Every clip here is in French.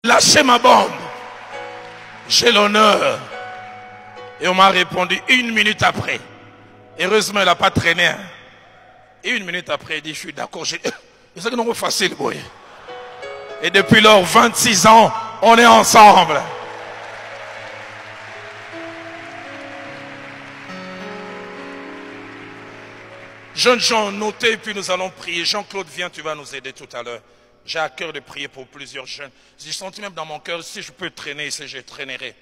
lâché ma bombe. J'ai l'honneur. Et on m'a répondu 1 minute après. Heureusement, elle n'a pas traîné. Hein. Et 1 minute après, il dit, je suis d'accord. C'est que non facile, boy. Et depuis lors, 26 ans, on est ensemble. Jeunes gens, notez, puis nous allons prier. Jean-Claude, viens, tu vas nous aider tout à l'heure. J'ai à cœur de prier pour plusieurs jeunes. J'ai senti même dans mon cœur, si je peux traîner, si je traînerai.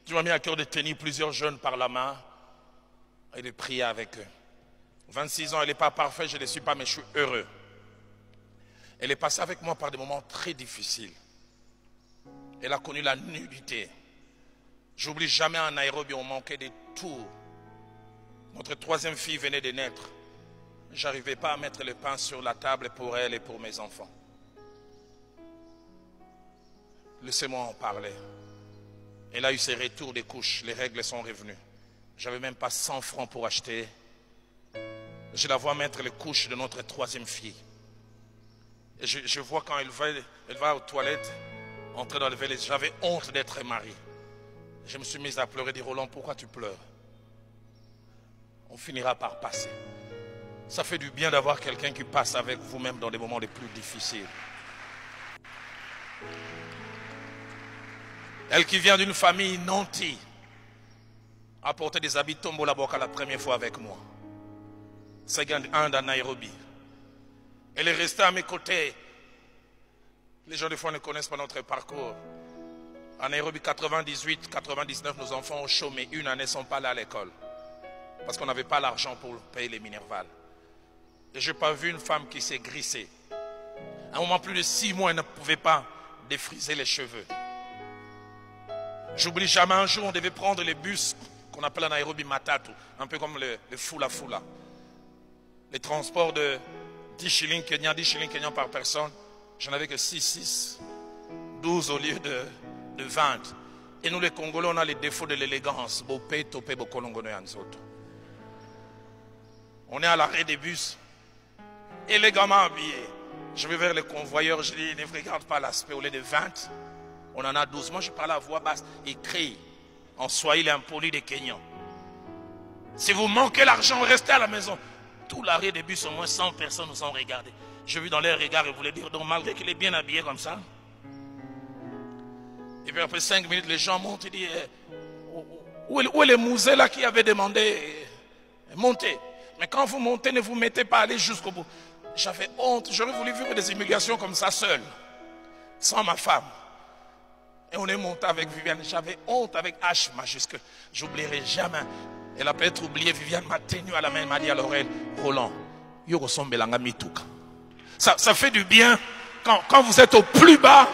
Tu m'as mis à cœur de tenir plusieurs jeunes par la main et de prier avec eux. 26 ans, elle n'est pas parfaite, je ne le suis pas, mais je suis heureux. Elle est passée avec moi par des moments très difficiles. Elle a connu la nudité. J'oublie jamais en Nairobi, on manquait des tours. Notre 3e fille venait de naître. Je n'arrivais pas à mettre le pain sur la table pour elle et pour mes enfants. Laissez-moi en parler. Elle a eu ses retours des couches, les règles sont revenues. Je n'avais même pas 100 francs pour acheter. Je la vois mettre les couches de notre 3e fille. Et je vois quand elle va aux toilettes, entrer dans le VLS. J'avais honte d'être marié. Je me suis mis à pleurer, dit Roland, pourquoi tu pleures? On finira par passer. Ça fait du bien d'avoir quelqu'un qui passe avec vous-même dans les moments les plus difficiles. Elle qui vient d'une famille nantie a porté des habits Tombola Boka la première fois avec moi. C'est un à Nairobi. Elle est restée à mes côtés. Les gens des fois ne connaissent pas notre parcours. À Nairobi, 98, 99, nos enfants ont chômé. Une année, ne sont pas allés à l'école. Parce qu'on n'avait pas l'argent pour payer les Minerval. Et je n'ai pas vu une femme qui s'est grissée. À un moment, plus de 6 mois, elle ne pouvait pas défriser les cheveux. J'oublie jamais un jour, on devait prendre les bus qu'on appelle à Nairobi Matatu, un peu comme le Fula Fula. Les transports de 10 shillings Kenyans par personne, j'en avais que 6, 12 au lieu de 20. Et nous les Congolais, on a les défauts de l'élégance. On est à l'arrêt des bus, élégamment habillés. Je vais vers les convoyeurs, je dis, ne regarde pas l'aspect, au lieu de 20. On en a 12. Moi, je parle à voix basse et crie en Swahili impoli des Kenyans. Si vous manquez l'argent, restez à la maison. Tout l'arrêt des bus, au moins 100 personnes nous ont regardés. J'ai vu dans leur regard, ils voulaient dire, donc malgré qu'il est bien habillé comme ça. Et puis après 5 minutes, les gens montent et disent, où est le musée là qui avait demandé monter? Mais quand vous montez, ne vous mettez pas à aller jusqu'au bout. J'avais honte, j'aurais voulu vivre des humiliations comme ça seul, sans ma femme. Et on est monté avec Viviane. J'avais honte avec H majuscule. J'oublierai jamais. Elle a peut-être oublié. Viviane m'a tenu à la main. Elle m'a dit à l'oreille, Roland, ça fait du bien quand vous êtes au plus bas.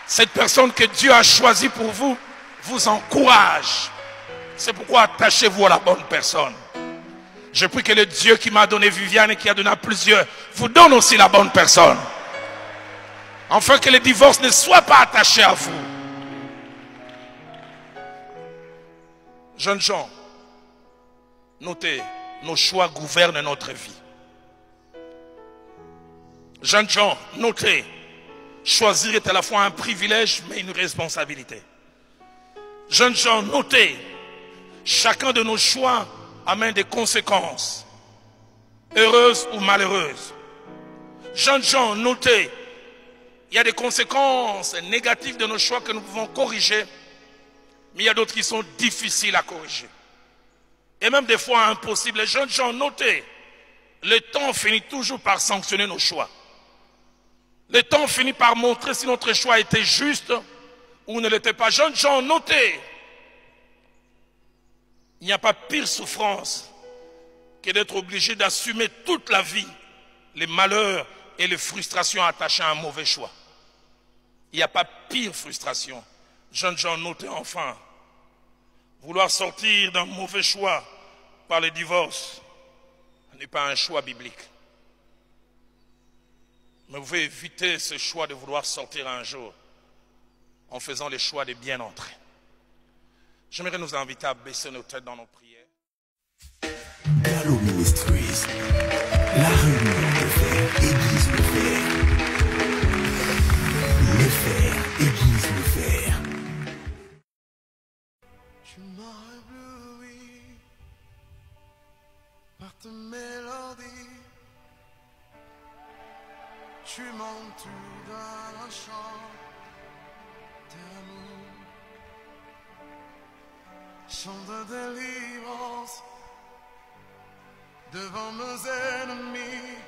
Cette personne que Dieu a choisie pour vous, vous encourage. C'est pourquoi attachez-vous à la bonne personne. Je prie que le Dieu qui m'a donné Viviane et qui a donné à plusieurs, vous donne aussi la bonne personne. Afin que le divorce ne soit pas attaché à vous. Jeunes gens, notez, nos choix gouvernent notre vie. Jeunes gens, notez, choisir est à la fois un privilège mais une responsabilité. Jeunes gens, notez, chacun de nos choix amène des conséquences, heureuses ou malheureuses. Jeunes gens, notez, il y a des conséquences négatives de nos choix que nous pouvons corriger, mais il y a d'autres qui sont difficiles à corriger. Et même des fois impossibles. Les jeunes gens, notez, le temps finit toujours par sanctionner nos choix. Le temps finit par montrer si notre choix était juste ou ne l'était pas. Jeunes gens, notez, il n'y a pas pire souffrance que d'être obligé d'assumer toute la vie les malheurs et les frustrations attachées à un mauvais choix. Il n'y a pas pire frustration. Jeunes gens, notez enfin, vouloir sortir d'un mauvais choix par le divorce n'est pas un choix biblique. Mais vous pouvez éviter ce choix de vouloir sortir un jour en faisant le choix de bien entrer. J'aimerais nous inviter à baisser nos têtes dans nos prières. Gallo Ministries, la réunion de fer, Église le fer. Le fer, Église. Tu m'as ébloui par ta mélodie. Tu m'entoures d'un chant d'amour, chant de délivrance devant nos ennemis.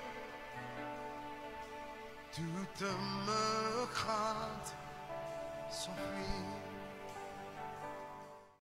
Toute me crainte s'enfuit.